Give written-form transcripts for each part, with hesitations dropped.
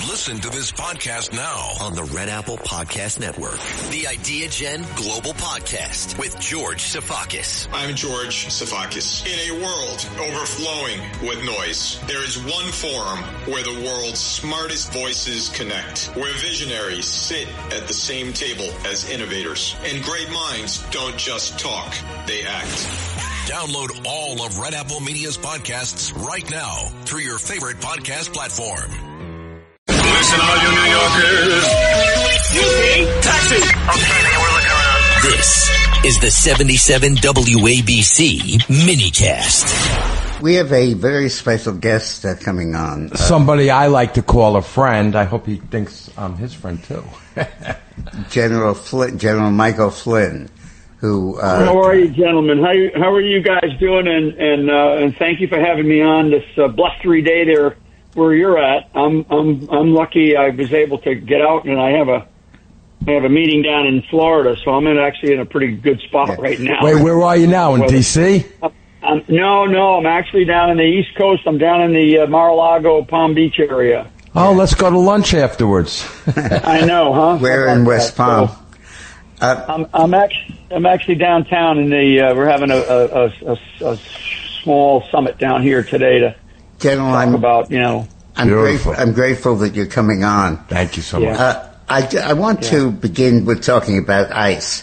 Listen to this podcast now on the Red Apple Podcast Network. The Idea Gen Global Podcast with George Sifakis. I'm George Sifakis. In a world overflowing with noise, there is one forum where the world's smartest voices connect, where visionaries sit at the same table as innovators, and great minds don't just talk, they act. Download all of Red Apple Media's podcasts right now through your favorite podcast platform. Listen, all you New Yorkers. Taxi. Okay, we're looking around. This is the 77 WABC minicast. We have a very special guest coming on. Somebody I like to call a friend. I hope he thinks I'm his friend too. General Michael Flynn, who. How are you, gentlemen? How are you guys doing? And thank you for having me on this blustery day there where you're at. I'm lucky I was able to get out, and I have a meeting down in Florida, so I'm actually in a pretty good spot right now. Wait, where are you now? In D.C.? No, I'm actually down in the East Coast. I'm down in the Mar-a-Lago, Palm Beach area. Oh, let's go to lunch afterwards. I know, huh? We're in West Palm. So, I'm actually downtown in the. We're having a small summit down here today to General, talk about. I'm grateful that you're coming on. Thank you so much. I want to begin with talking about ICE.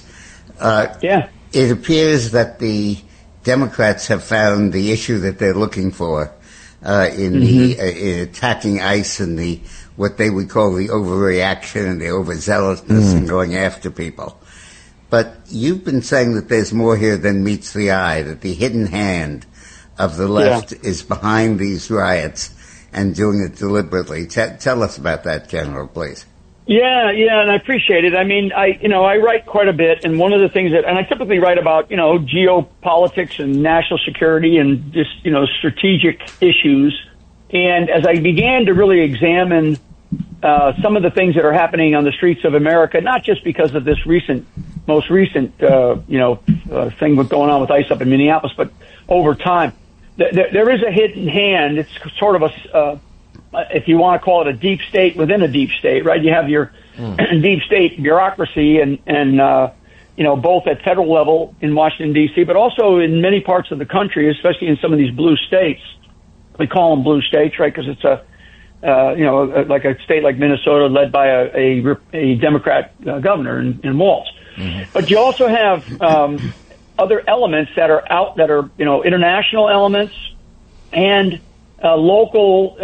It appears that the Democrats have found the issue that they're looking for in attacking ICE and the what they would call the overreaction and the overzealousness in going after people. But you've been saying that there's more here than meets the eye, that the hidden hand of the left is behind these riots and doing it deliberately. Tell us about that, General, please. Yeah, and I appreciate it. I mean, I write quite a bit, and one of the things and I typically write about, geopolitics and national security and just, strategic issues. And as I began to really examine some of the things that are happening on the streets of America, not just because of this most recent thing with going on with ICE up in Minneapolis, but over time, there is a hidden hand. It's sort of if you want to call it a deep state within a deep state, right? You have your deep state bureaucracy and both at federal level in Washington, D.C., but also in many parts of the country, especially in some of these blue states. We call them blue states, right? Because it's like a state like Minnesota led by a Democrat governor in Walz. But you also have other elements that are international elements and local,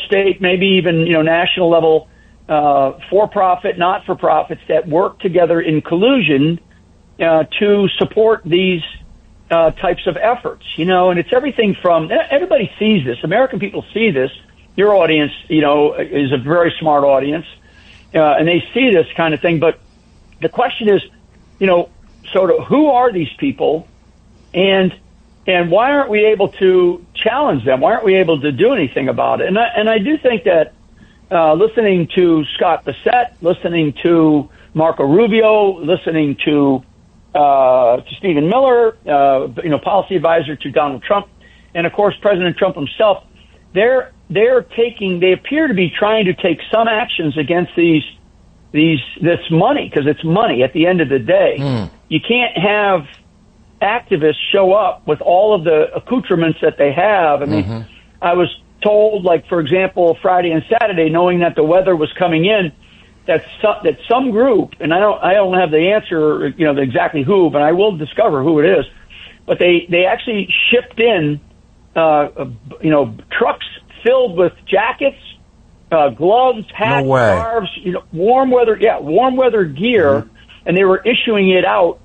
state, maybe even national level for-profit, not-for-profits that work together in collusion to support these types of efforts. And it's everything from everybody sees this. American people see this. Your audience, is a very smart audience, and they see this kind of thing. But the question is, sort of who are these people, and why aren't we able to challenge them? Why aren't we able to do anything about it? And I do think that listening to Scott Bassett, listening to Marco Rubio, listening to Stephen Miller, policy advisor to Donald Trump, and of course President Trump himself, they appear to be trying to take some actions against this money, because it's money at the end of the day. You can't have activists show up with all of the accoutrements that they have. I mean, I was told, like, for example, Friday and Saturday, knowing that the weather was coming in, that some group, and I don't have the answer, exactly who, but I will discover who it is. But they actually shipped in, trucks filled with jackets, gloves, hats, scarves, warm weather gear, and they were issuing it out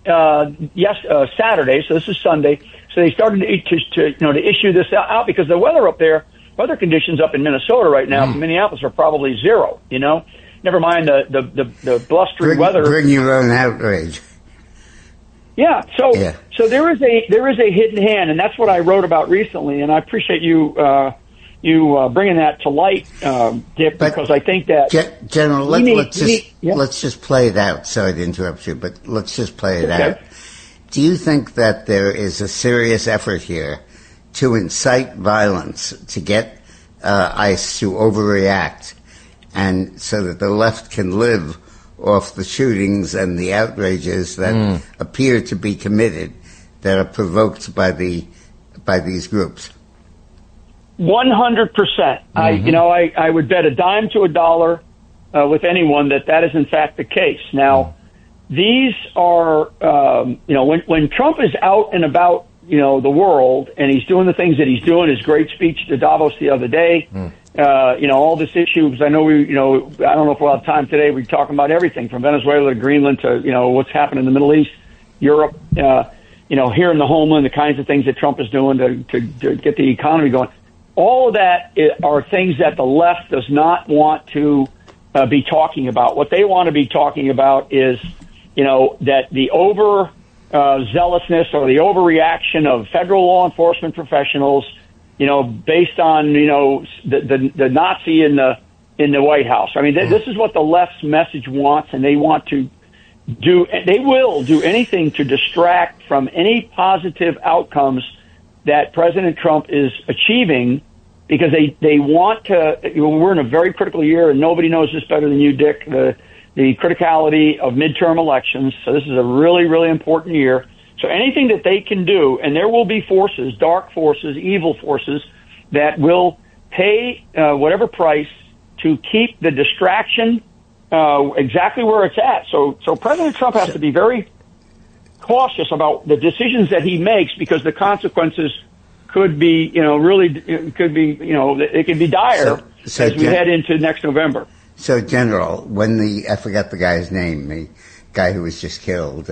Saturday. So this is Sunday. So they started to issue this out because the weather conditions up in Minnesota right now, Minneapolis, are probably zero. Never mind the blustery weather. Bring your own outrage. Yeah. So there is a hidden hand, and that's what I wrote about recently, and I appreciate you bringing that to light, Dick, because I think that General, let's just play it out. Sorry to interrupt you, but let's just play it out. Do you think that there is a serious effort here to incite violence, to get ICE to overreact, and so that the left can live off the shootings and the outrages that appear to be committed, that are provoked by these groups. 100%. I would bet a dime to a dollar with anyone that is in fact the case. Now, these are, when Trump is out and about, the world, and he's doing the things that he's doing, his great speech to Davos the other day, all this issue, because I know I don't know if we'll have time today, we're talking about everything from Venezuela to Greenland to, what's happening in the Middle East, Europe, here in the homeland, the kinds of things that Trump is doing to get the economy going. All of that are things that the left does not want to be talking about. What they want to be talking about is, that the zealousness or the overreaction of federal law enforcement professionals, based on the Nazi in the White House. I mean, this is what the left's message wants, and they want to do. They will do anything to distract from any positive outcomes that President Trump is achieving, because they want to. We're in a very critical year, and nobody knows this better than you, Dick. The criticality of midterm elections. So this is a really, really important year. So anything that they can do, and there will be forces, dark forces, evil forces, that will pay whatever price to keep the distraction exactly where it's at. So President Trump has to be very cautious about the decisions that he makes, because the consequences could be, it could be dire as we head into next November. So, General, when I forgot the guy's name, the guy who was just killed.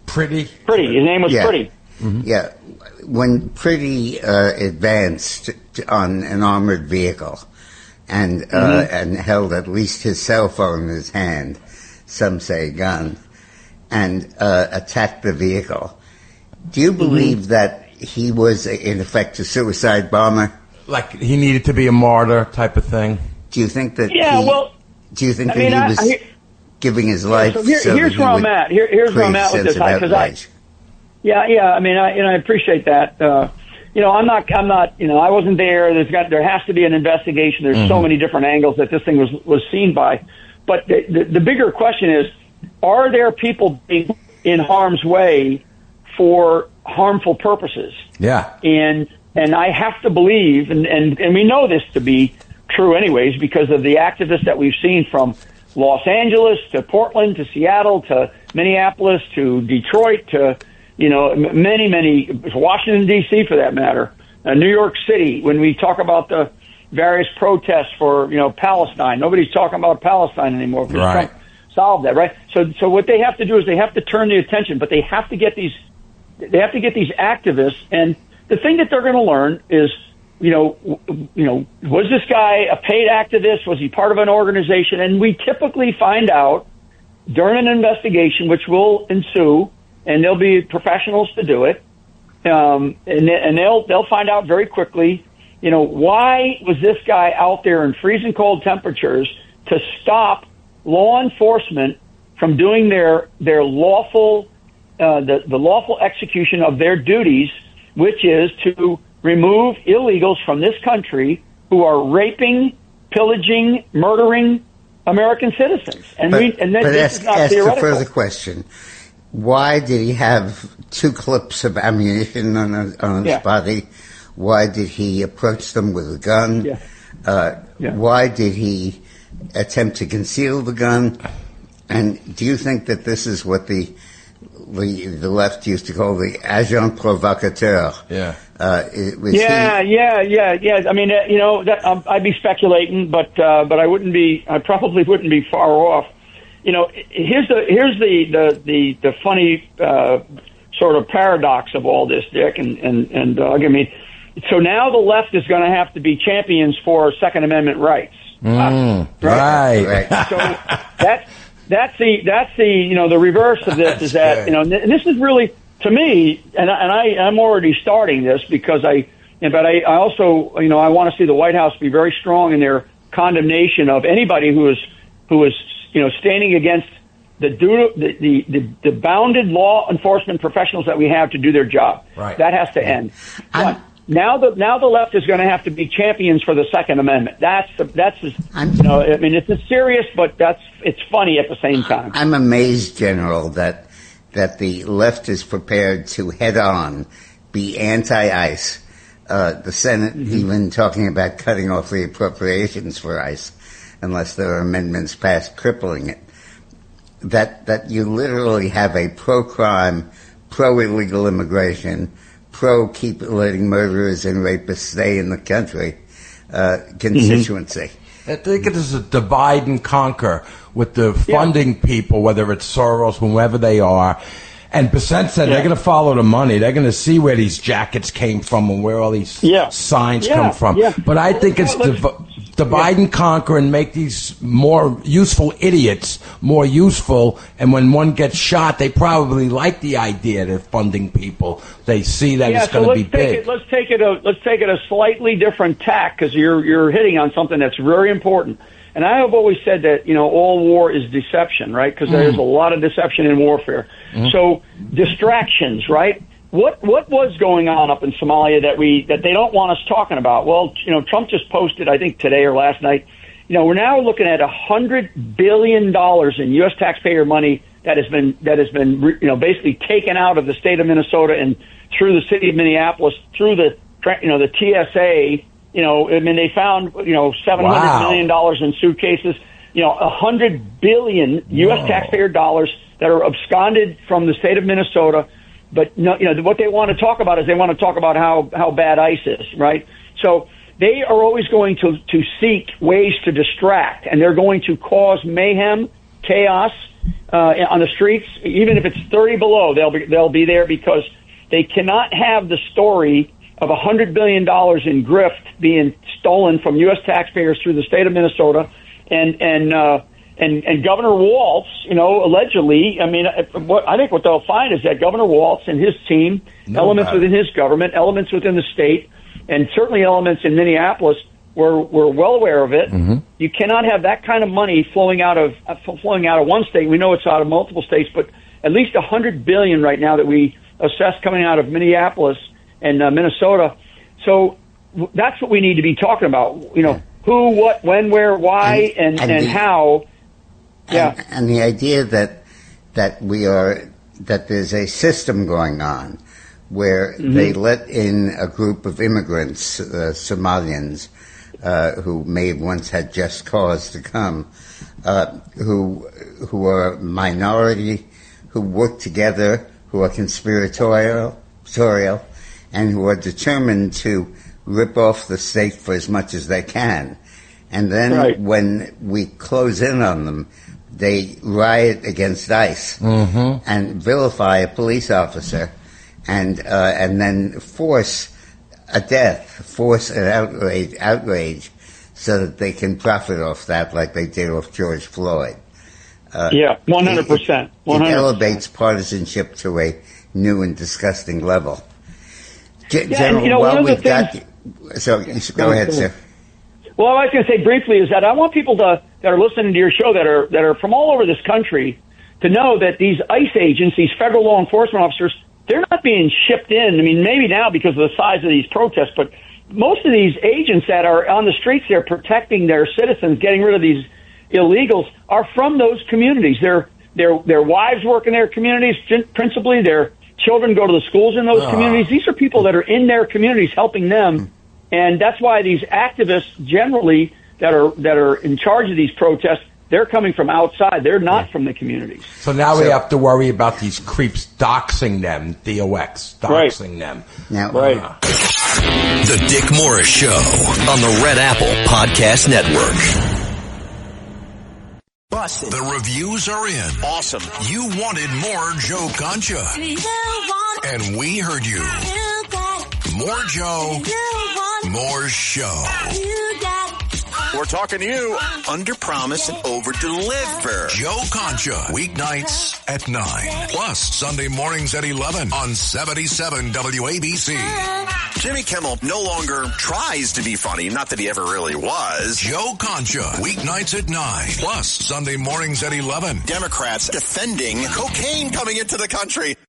Pretty. His name was Pretty. Mm-hmm. Yeah. When Pretty advanced on an armored vehicle and held at least his cell phone in his hand, some say gun, and attacked the vehicle, do you believe that he was, in effect, a suicide bomber? Like he needed to be a martyr type of thing? Do you think that? Do you think that he was giving his life? So here's where I'm at. Here's where I'm at with this. I appreciate that. I'm not. I wasn't there. There has to be an investigation. There's so many different angles that this thing was seen by. But the bigger question is: are there people being in harm's way for harmful purposes? Yeah. And I have to believe, and we know this to be true anyways, because of the activists that we've seen from Los Angeles to Portland to Seattle to Minneapolis to Detroit to, many, Washington, D.C. for that matter, New York City. When we talk about the various protests for, Palestine, nobody's talking about Palestine anymore because Trump solved that, right? So what they have to do is they have to turn the attention, but they have to get these activists, and the thing that they're going to learn is, was this guy a paid activist? Was he part of an organization? And we typically find out during an investigation, which will ensue, and there'll be professionals to do it, and they'll find out very quickly, why was this guy out there in freezing cold temperatures to stop law enforcement from doing their lawful, the lawful execution of their duties, which is to remove illegals from this country who are raping, pillaging, murdering American citizens. This is not theoretical. A further question. Why did he have 2 clips of ammunition on his body? Why did he approach them with a gun? Why did he attempt to conceal the gun? And do you think that this is what the left used to call the agent provocateur? Yeah. I mean, I'd be speculating, but I probably wouldn't be far off. Here's the funny sort of paradox of all this, Dick, and Doug. I mean, so now the left is going to have to be champions for Second Amendment rights. Right. So that's the reverse of this is that and this is really, to me, and I'm already starting this because I also I want to see the White House be very strong in their condemnation of anybody who is standing against the bounded law enforcement professionals that we have to do their job. Right. That has to end. now the left is going to have to be champions for the Second Amendment. I mean, it's serious, but it's funny at the same time. I'm amazed, General, that the left is prepared to head on be anti-ICE. The Senate even talking about cutting off the appropriations for ICE unless there are amendments passed crippling it. That you literally have a pro-crime, pro-illegal immigration, pro-keep letting murderers and rapists stay in the country constituency. I think it is a divide and conquer with the funding people, whether it's Soros, whoever they are. And Bissett said they're going to follow the money. They're going to see where these jackets came from and where all these signs come from. Yeah. But I think it's divide and conquer and make these more useful idiots more useful. And when one gets shot, they probably like the idea they're funding people. They see that it's going to be big. Let's take it a slightly different tack, because you're hitting on something that's very important. And I have always said that, all war is deception, right? Because there's a lot of deception in warfare. So distractions, right? What was going on up in Somalia that they don't want us talking about? Well, Trump just posted, I think today or last night, we're now looking at $100 billion in U.S. taxpayer money that has been basically taken out of the state of Minnesota and through the city of Minneapolis, through the TSA. They found, $700 million in suitcases, $100 billion U.S. taxpayer dollars that are absconded from the state of Minnesota. But, what they want to talk about is they want to talk about how bad ICE is, right? So they are always going to seek ways to distract, and they're going to cause mayhem, chaos on the streets. Even if it's 30 below, they'll be there, because they cannot have the story of $100 billion in grift being stolen from U.S. taxpayers through the state of Minnesota, and Governor Walz, allegedly. I mean, I think what they'll find is that Governor Walz and his team, elements within his government, elements within the state, and certainly elements in Minneapolis were well aware of it. You cannot have that kind of money flowing out of one state. We know it's out of multiple states, but at least $100 billion right now that we assess coming out of Minneapolis and Minnesota. So that's what we need to be talking about. Who, what, when, where, why, and how. And the idea that there's a system going on where they let in a group of immigrants, Somalians, who may have once had just cause to come, who are a minority, who work together, who are conspiratorial, and who are determined to rip off the state for as much as they can. And then when we close in on them, they riot against ICE and vilify a police officer and then force a death, force an outrage so that they can profit off that like they did off George Floyd. 100%. It elevates partisanship to a new and disgusting level. General, go ahead, sir. Well, what I was going to say briefly is that I want people that are listening to your show that are from all over this country to know that these ICE agents, these federal law enforcement officers, they're not being shipped in. I mean, maybe now because of the size of these protests, but most of these agents that are on the streets there protecting their citizens, getting rid of these illegals, are from those communities. Their wives work in their communities, principally. Their children go to the schools in those communities. These are people that are in their communities helping them. And that's why these activists generally that are in charge of these protests, they're coming from outside. They're not from the communities. So now we have to worry about these creeps doxing them, doxing them. Now, The Dick Morris Show on the Red Apple Podcast Network. Busted. The reviews are in. Awesome. You wanted more Joe Concha. And we heard you. More Joe. More show. We're talking to you. Under promise and over deliver. Joe Concha. Weeknights at 9. Plus Sunday mornings at 11 on 77 WABC. Jimmy Kimmel no longer tries to be funny. Not that he ever really was. Joe Concha. Weeknights at 9. Plus Sunday mornings at 11. Democrats defending cocaine coming into the country.